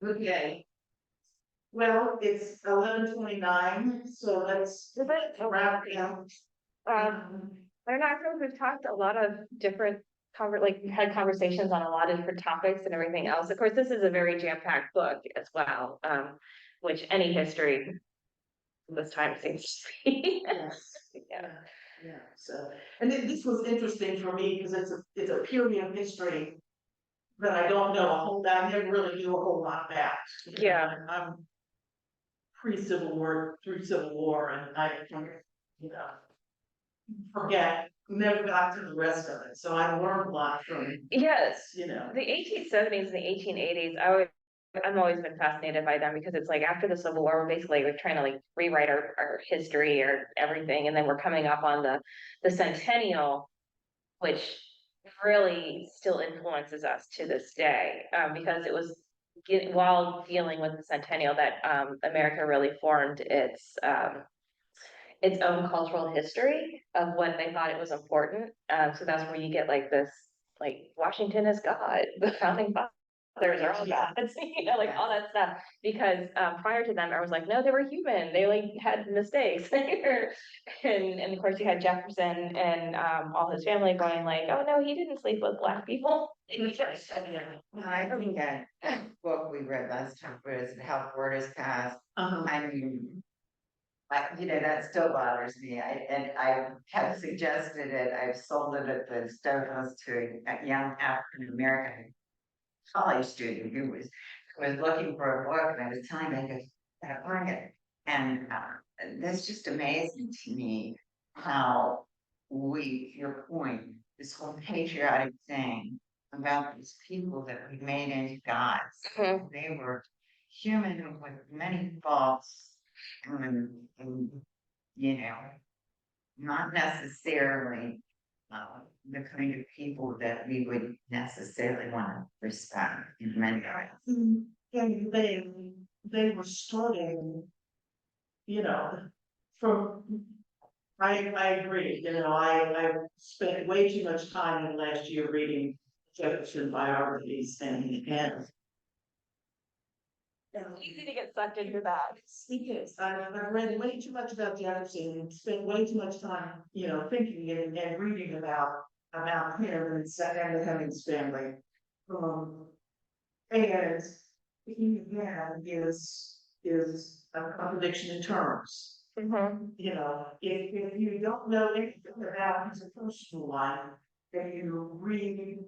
Okay. Well, it's 11:29, so let's Is it? wrap it up. I don't know, I feel like we've talked a lot of different we've had conversations on a lot of different topics and everything else. Of course, this is a very jam-packed book as well, which any history this time seems to be. Yes. Yeah. Yeah, so, and this was interesting for me because it's a period of history that I don't know I never really knew a whole lot about. Yeah. I'm pre-Civil War, through Civil War, and I, forget, never got to the rest of it, so I learned a lot from, Yes, you know. the 1870s and the 1880s, I'm always been fascinated by them because it's like after the Civil War, we're trying to like rewrite our history or everything, and then we're coming up on the centennial, which really still influences us to this day, because it was while dealing with the centennial that America really formed its own cultural history of when they thought it was important. So that's where you get like this, like Washington is God, the founding fathers are all gods, like all that stuff. Because prior to them, I was like, no, they were human. They like had mistakes. and of course you had Jefferson and all his family going like, oh no, he didn't sleep with black people. I think that book we read last time was How Word is Passed. I mean, that still bothers me. I have suggested it. I've sold it at the Stowe House to a young African American college student who was looking for a book, and I was telling him to bring it. And that's just amazing to me how your point, this whole patriotic thing about these people that we made into gods. Mhm. They were human with many faults, and not necessarily the kind of people that we would necessarily want to respect in many ways. And they were starting, from, I agree, I spent way too much time in the last year reading Jefferson biographies It's easy to get sucked into that. Because I've read way too much about Jefferson and spent way too much time, thinking and reading about him and Hemmings family. And he again is a contradiction in terms. Mhm. If you don't know anything about his personal life, and you read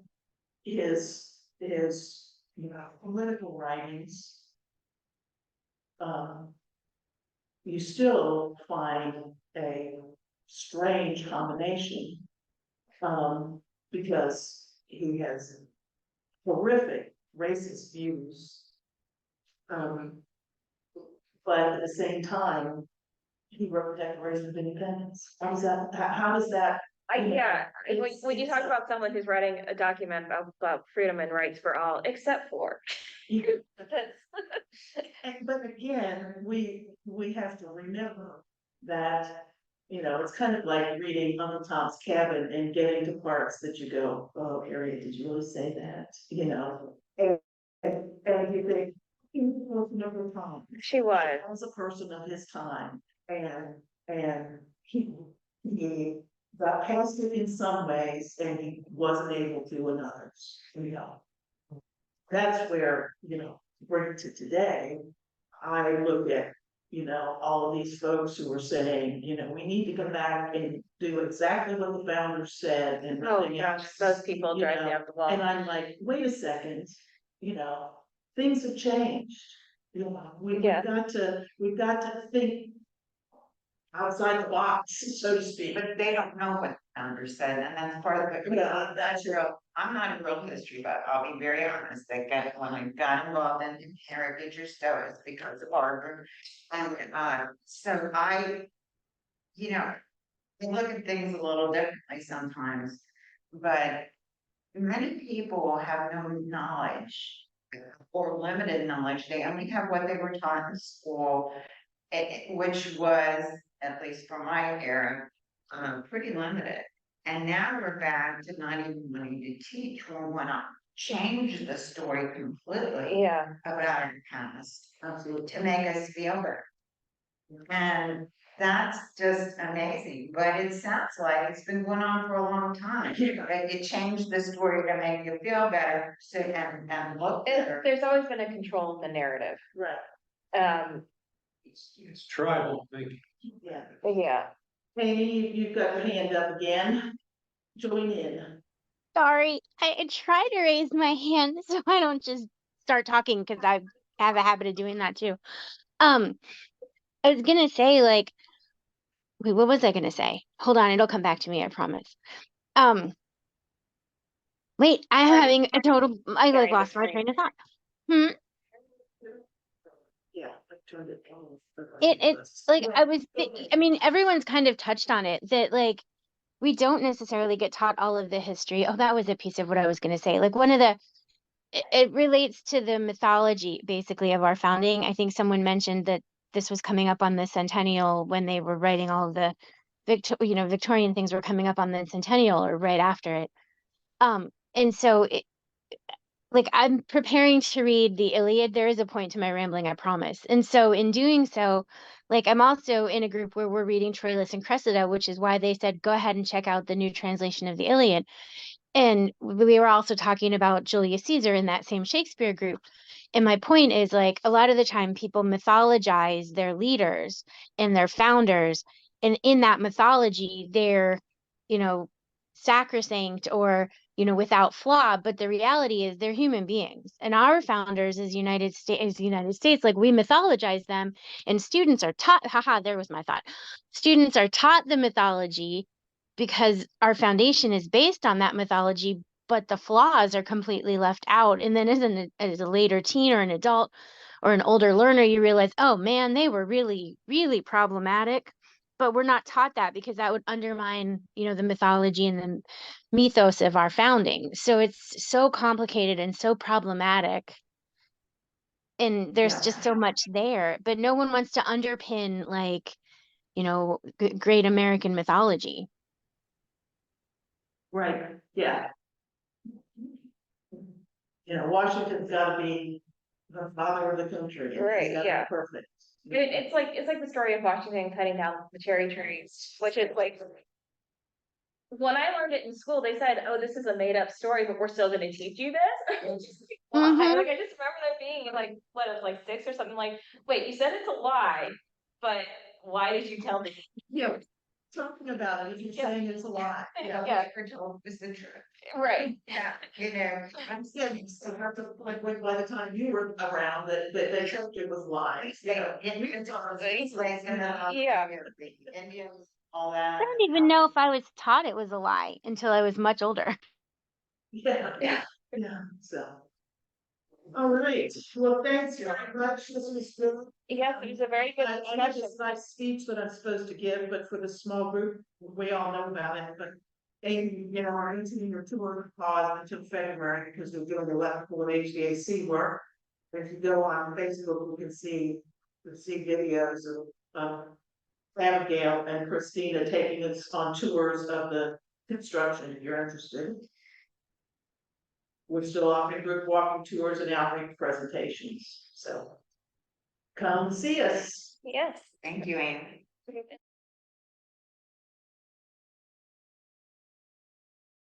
his political writings, you still find a strange combination, because he has horrific racist views, but at the same time, he wrote the Declaration of Independence. How does that? Yeah, when you talk about someone who's writing a document about freedom and rights for all, except for. But again, we have to remember that, it's kind of like reading Uncle Tom's Cabin and getting to parts that you go, oh, Harriet, did you really say that? And you think, he was Uncle Tom. She was. He was a person of his time, and he got past it in some ways, and he wasn't able to in others, That's where, bring to today, I look at, all of these folks who are saying, we need to come back and do exactly what the founders said and Oh nothing gosh, else. those people you drive me know, up the wall. And I'm like, wait a second, things have changed. We've Yeah. got to think outside the box, so to speak. But they don't know what the founder said, and that's part of it. Yeah, that's real. I'm not a real history buff, I'll be very honest, when I got involved in Harriet Beecher Stowe, it's because of Harvard. And, so I, you know, I look at things a little differently sometimes, but many people have no knowledge or limited knowledge. They only have what they were taught in school, which was, at least for my era, pretty limited. And now we're back to not even wanting to teach. We want to change the story completely Yeah. about our past Absolutely. to make us feel better. And that's just amazing, but it sounds like it's been going on for a long time. It changed the story to make you feel better, so and look better. There's always been a control of the narrative. Right, It's tribal thinking. yeah. Yeah. Amy, you've got your hand up again. Join in. Sorry, I tried to raise my hand so I don't just start talking because I have a habit of doing that too. I was gonna say like, wait, what was I gonna say? Hold on, it'll come back to me, I promise. Um, wait, I'm having a total, I like lost my train of thought. Hmm. Yeah, I turned it on. It's like I mean, everyone's kind of touched on it that like we don't necessarily get taught all of the history. Oh, that was a piece of what I was gonna say. Like one of the it relates to the mythology basically of our founding. I think someone mentioned that this was coming up on the centennial when they were writing all of the Victorian things were coming up on the centennial or right after it. And so like I'm preparing to read the Iliad. There is a point to my rambling, I promise. And so in doing so, like I'm also in a group where we're reading Troilus and Cressida, which is why they said go ahead and check out the new translation of the Iliad. And we were also talking about Julius Caesar in that same Shakespeare group. And my point is like a lot of the time people mythologize their leaders and their founders. And in that mythology, they're, you know, sacrosanct or, without flaw. But the reality is they're human beings. And our founders as United States, like we mythologize them and students are taught, haha, there was my thought. Students are taught the mythology because our foundation is based on that mythology, but the flaws are completely left out. And then as a later teen or an adult or an older learner, you realize, oh man, they were really, really problematic. But we're not taught that because that would undermine, the mythology and the mythos of our founding. So it's so complicated and so problematic. And there's just so much there, but no one wants to underpin like, great American mythology. Right, yeah. Washington's gotta be the father of the country. Right, He's gotta be yeah. perfect. It's like the story of Washington cutting down the cherry trees, which is like when I learned it in school, they said, "Oh, this is a made up story, but we're still going to teach you this." Why? Mhm. Like I just remember there being like what it was like 6 or something. Like, wait, you said it's a lie, but why did you tell me? Yeah, talking about it, you're saying it's a lie. Yeah. Original is the truth. Right. Yeah, I'm saying, you still have to, like, by the time you were around, that they told you it was lies, Indians, Yeah. all that. I don't even know if I was taught it was a lie until I was much older. Yeah, so. All right, well, thanks very much, this was good. Yes, it was a very good I have discussion. this nice speech that I'm supposed to give, but for the small group, we all know about it, but. And, our 18 or tour paused until February because they're doing electrical and HVAC work. If you go on Facebook, you can see videos of Abigail and Christina taking us on tours of the construction, if you're interested. We're still offering group walking tours and outreach presentations, so come see us. Yes. Thank you, Anne.